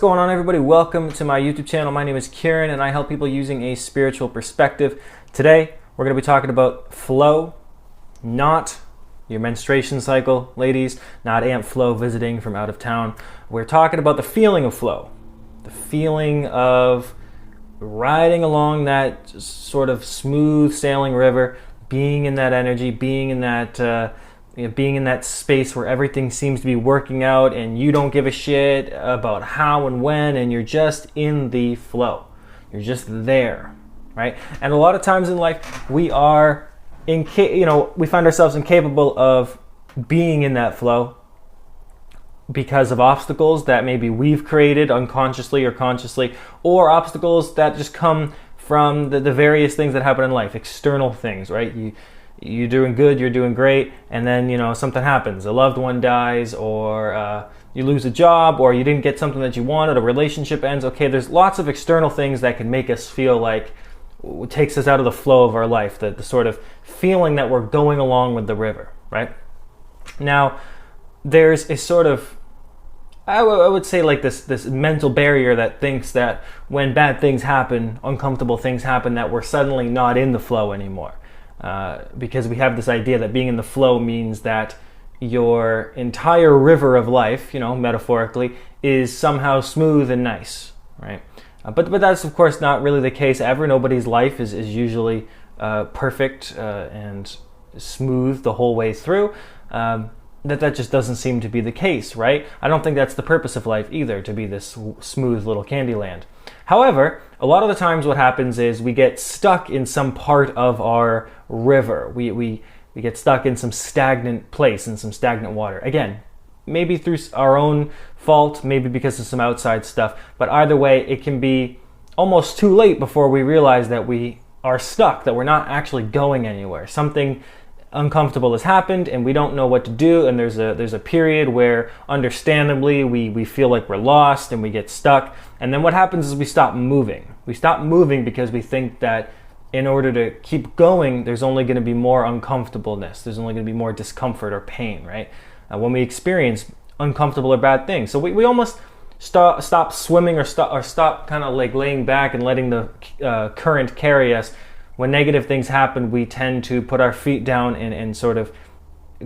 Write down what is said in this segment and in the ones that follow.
going on, everybody? Welcome to my YouTube channel. My name is Kieran and I help people using a spiritual perspective. Today we're going to be talking about flow, not your menstruation cycle, ladies, not Aunt Flo visiting from out of town. We're talking about the feeling of flow, the feeling of riding along that sort of smooth sailing river, being in that energy, being in that being in that space where everything seems to be working out and you don't give a shit about how and when, and you're just in the flow. You're just there, right? And a lot of times in life, we find ourselves incapable of being in that flow because of obstacles that maybe we've created unconsciously or consciously, or obstacles that just come from the various things that happen in life, external things, right? You're doing good, you're doing great, and then, something happens. A loved one dies, or you lose a job, or you didn't get something that you wanted, a relationship ends. Okay, there's lots of external things that can make us feel like it takes us out of the flow of our life, the sort of feeling that we're going along with the river, right? Now, there's a sort of, I would say like this mental barrier that thinks that when bad things happen, uncomfortable things happen, that we're suddenly not in the flow anymore. Because we have this idea that being in the flow means that your entire river of life, metaphorically, is somehow smooth and nice, right? But that's of course not really the case ever. Nobody's life is usually perfect and smooth the whole way through. That just doesn't seem to be the case, right? I don't think that's the purpose of life either, to be this smooth little candy land. However, a lot of the times what happens is we get stuck in some part of our river. We get stuck in some stagnant place, in some stagnant water. Again, maybe through our own fault, maybe because of some outside stuff, but either way, it can be almost too late before we realize that we are stuck, that we're not actually going anywhere. Something uncomfortable has happened and we don't know what to do, and there's a period where understandably we feel like we're lost and we get stuck, and then what happens is we stop moving. We stop moving because we think that in order to keep going, there's only going to be more uncomfortableness, there's only going to be more discomfort or pain, right? When we experience uncomfortable or bad things. So we almost stop swimming or stop kind of like laying back and letting the current carry us. When negative things happen, we tend to put our feet down and sort of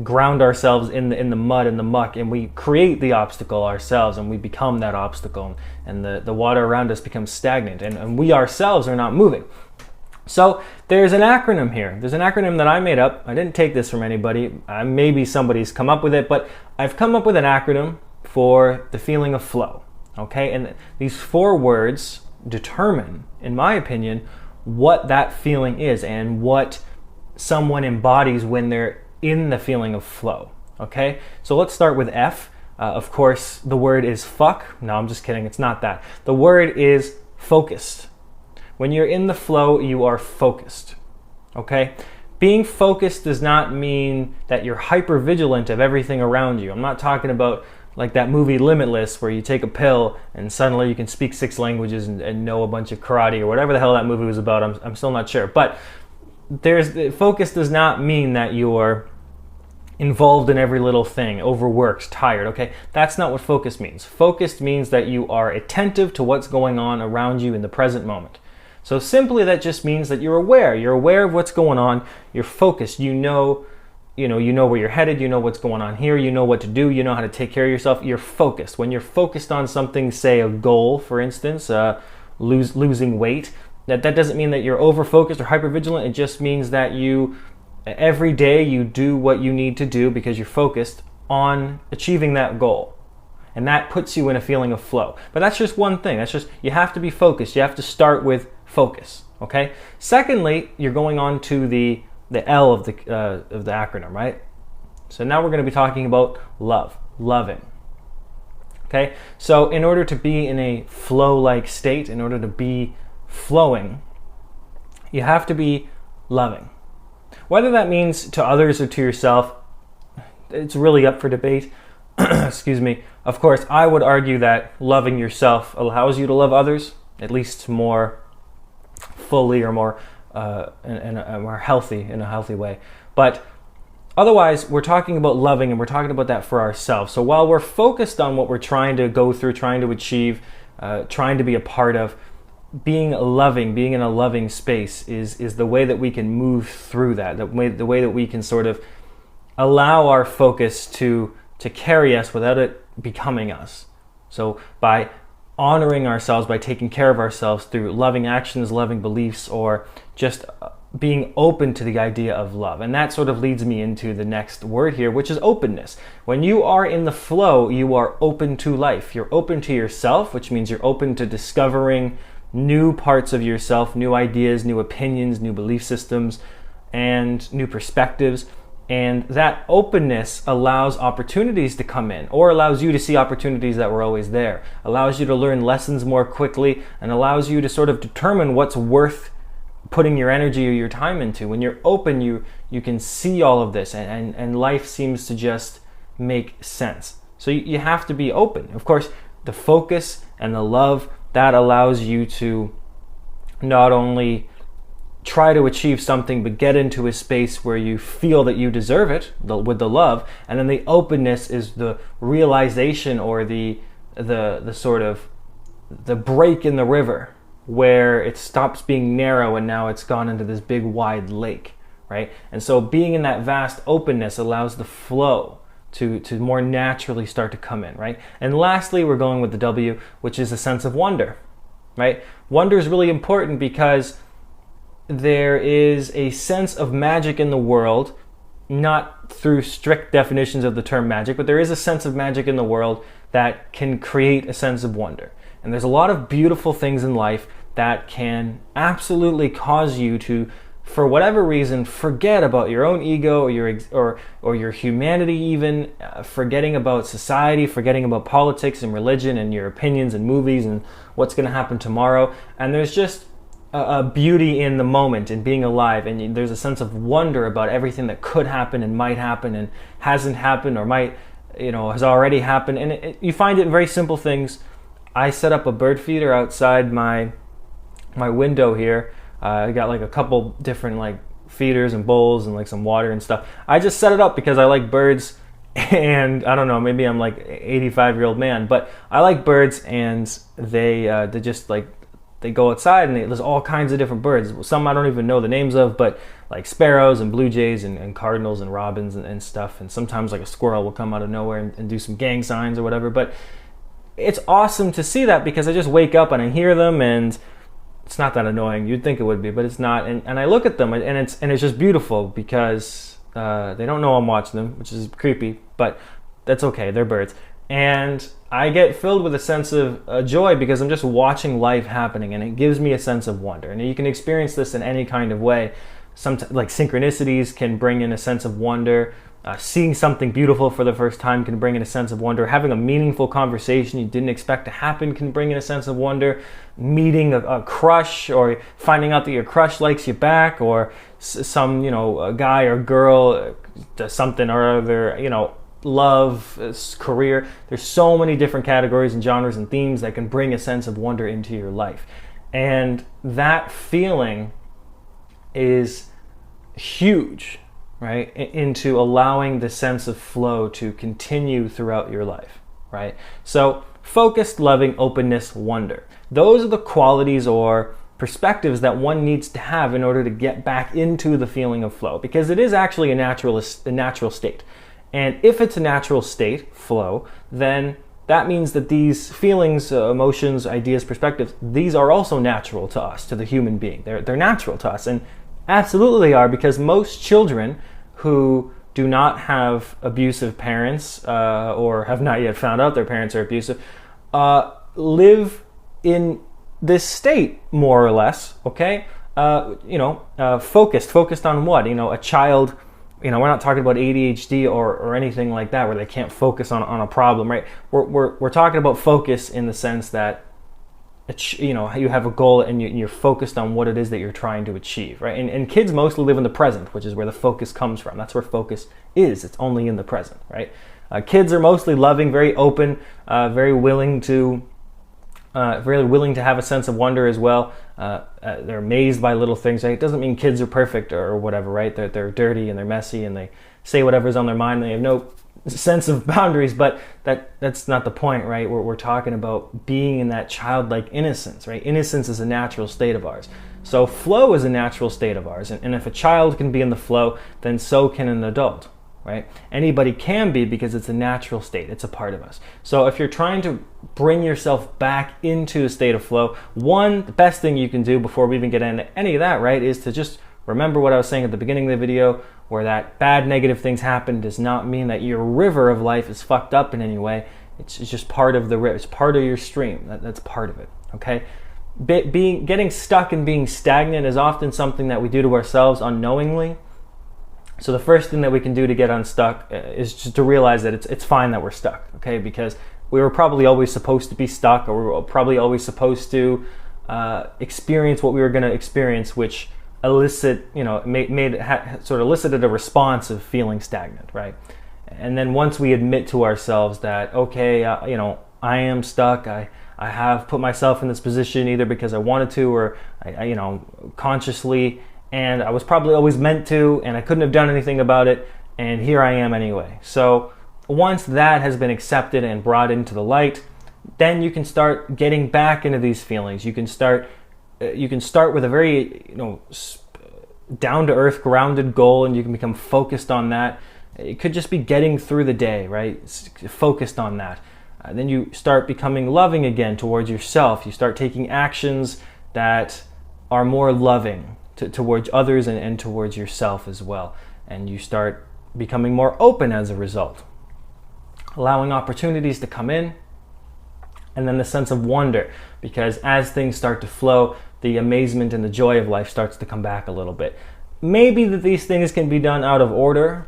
ground ourselves in the mud and the muck, and we create the obstacle ourselves, and we become that obstacle, and the water around us becomes stagnant, and we ourselves are not moving. So there's an acronym here. There's an acronym that I made up. I didn't take this from anybody. Maybe somebody's come up with it, but I've come up with an acronym for the feeling of flow. Okay, and these 4 words determine, in my opinion, what that feeling is and what someone embodies when they're in the feeling of flow. Okay, so let's start with F. Of course, the word is fuck. No, I'm just kidding. It's not that. The word is focused. When you're in the flow, you are focused. Okay, being focused does not mean that you're hyper vigilant of everything around you. I'm not talking about like that movie Limitless, where you take a pill and suddenly you can speak 6 languages and know a bunch of karate, or whatever the hell that movie was about. I'm still not sure. But focus does not mean that you're involved in every little thing, overworked, tired, okay? That's not what focus means. Focus means that you are attentive to what's going on around you in the present moment. So simply that just means that you're aware. You're aware of what's going on. You're focused. You know where you're headed, you know what's going on here, you know what to do, you know how to take care of yourself. You're focused. When you're focused on something, say a goal, for instance, losing weight, that doesn't mean that you're over-focused or hyper-vigilant. It just means that every day you do what you need to do because you're focused on achieving that goal. And that puts you in a feeling of flow. But that's just one thing. You have to be focused. You have to start with focus, okay? Secondly, you're going on to the L of the acronym, right? So now we're going to be talking about loving. Okay? So in order to be in a flow-like state, in order to be flowing, you have to be loving. Whether that means to others or to yourself, it's really up for debate. Excuse me. Of course, I would argue that loving yourself allows you to love others, at least more fully or more in a healthy way. But otherwise, we're talking about loving, and we're talking about that for ourselves. So while we're focused on what we're trying to go through, trying to achieve, trying to be a part of. Being loving, being in a loving space is the way that we can move through that, the way that we can sort of allow our focus to carry us without it becoming us. So by honoring ourselves, by taking care of ourselves through loving actions, loving beliefs, or just being open to the idea of love. And that sort of leads me into the next word here, which is openness. When you are in the flow, you are open to life. You're open to yourself, which means you're open to discovering new parts of yourself, new ideas, new opinions, new belief systems, and new perspectives. And that openness allows opportunities to come in, or allows you to see opportunities that were always there, allows you to learn lessons more quickly, and allows you to sort of determine what's worth putting your energy or your time into. When you're open, you can see all of this, and life seems to just make sense. So you have to be open. Of course, the focus and the love, that allows you to not only try to achieve something, but get into a space where you feel that you deserve it with the love. And then the openness is the realization, or the sort of the break in the river, where it stops being narrow and now it's gone into this big wide lake, right? And so being in that vast openness allows the flow to more naturally start to come in, right? And lastly, we're going with the W, which is a sense of wonder, right? Wonder is really important because there is a sense of magic in the world, not through strict definitions of the term magic, but there is a sense of magic in the world that can create a sense of wonder. And there's a lot of beautiful things in life that can absolutely cause you to, for whatever reason, forget about your own ego or your humanity, even forgetting about society, forgetting about politics and religion and your opinions and movies and what's going to happen tomorrow. And there's just a beauty in the moment and being alive, and there's a sense of wonder about everything that could happen and might happen and hasn't happened, or might, has already happened. And you find it in very simple things. I set up a bird feeder outside my window here. I got like a couple different like feeders and bowls and like some water and stuff. I just set it up because I like birds, and I don't know, maybe I'm like an 85-year-old man, but I like birds, and they just like, they go outside, and there's all kinds of different birds. Some I don't even know the names of, but like sparrows and blue jays and cardinals and robins and stuff. And sometimes like a squirrel will come out of nowhere and do some gang signs or whatever. But it's awesome to see that, because I just wake up and I hear them, and it's not that annoying. You'd think it would be, but it's not. And I look at them, and it's just beautiful, because they don't know I'm watching them, which is creepy, but that's okay. They're birds. And I get filled with a sense of joy, because I'm just watching life happening, and it gives me a sense of wonder. And you can experience this in any kind of way. Like synchronicities can bring in a sense of wonder. Seeing something beautiful for the first time can bring in a sense of wonder. Having a meaningful conversation you didn't expect to happen can bring in a sense of wonder. Meeting a crush, or finding out that your crush likes you back, or some, a guy or girl does something or other, love, career. There's so many different categories and genres and themes that can bring a sense of wonder into your life. And that feeling is huge, right, into allowing the sense of flow to continue throughout your life, right? So focused, loving, openness, wonder. Those are the qualities or perspectives that one needs to have in order to get back into the feeling of flow, because it is actually a natural state. And if it's a natural state, flow, then that means that these feelings, emotions, ideas, perspectives, these are also natural to us, to the human being. They're natural to us, and absolutely they are, because most children who do not have abusive parents, or have not yet found out their parents are abusive, live in this state, more or less, okay? Focused on what? A child, we're not talking about ADHD or anything like that, where they can't focus on a problem, right? We're talking about focus in the sense that, you have a goal and you're focused on what it is that you're trying to achieve, right? And kids mostly live in the present, which is where the focus comes from. That's where focus is. It's only in the present, right? Kids are mostly loving, very open, very willing to have a sense of wonder as well. They're amazed by little things, right? It doesn't mean kids are perfect or whatever, right? They're dirty and they're messy and they say whatever's on their mind. They have sense of boundaries, but that's not the point, right? We're talking about being in that childlike innocence, right? Innocence is a natural state of ours. So flow is a natural state of ours. And if a child can be in the flow, then so can an adult, right? Anybody can be, because it's a natural state. It's a part of us. So if you're trying to bring yourself back into a state of flow, the best thing you can do before we even get into any of that, right, is to just remember what I was saying at the beginning of the video, where that bad negative things happen does not mean that your river of life is fucked up in any way. It's just part of the river. It's part of your stream. That's part of it, okay? Getting stuck and being stagnant is often something that we do to ourselves unknowingly. So the first thing that we can do to get unstuck is just to realize that it's fine that we're stuck, okay? Because we were probably always supposed to be stuck, or we were probably always supposed to experience what we were going to experience, which elicited a response of feeling stagnant, right? And then once we admit to ourselves that, okay, I am stuck, I have put myself in this position either because I wanted to, or I consciously, and I was probably always meant to, and I couldn't have done anything about it, and here I am anyway. So once that has been accepted and brought into the light, then you can start getting back into these feelings. You can start with a very down-to-earth, grounded goal, and you can become focused on that. It could just be getting through the day, right? Focused on that. Then you start becoming loving again towards yourself. You start taking actions that are more loving towards others and towards yourself as well. And you start becoming more open as a result, allowing opportunities to come in. And then the sense of wonder, because as things start to flow, the amazement and the joy of life starts to come back a little bit. Maybe that these things can be done out of order.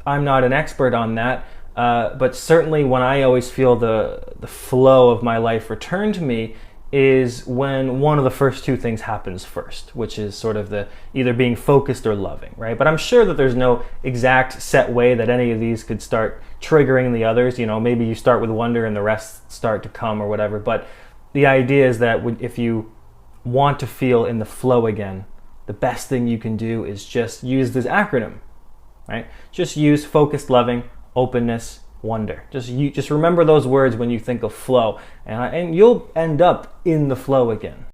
I'm not an expert on that. But certainly when I always feel the flow of my life return to me is when one of the first two things happens first, which is sort of the either being focused or loving, right? But I'm sure that there's no exact set way that any of these could start triggering the others. Maybe you start with wonder and the rest start to come or whatever. But the idea is that if you want to feel in the flow again, the best thing you can do is just use this acronym, right? Just use focused, loving, openness, wonder. Just remember those words when you think of flow, and you'll end up in the flow again.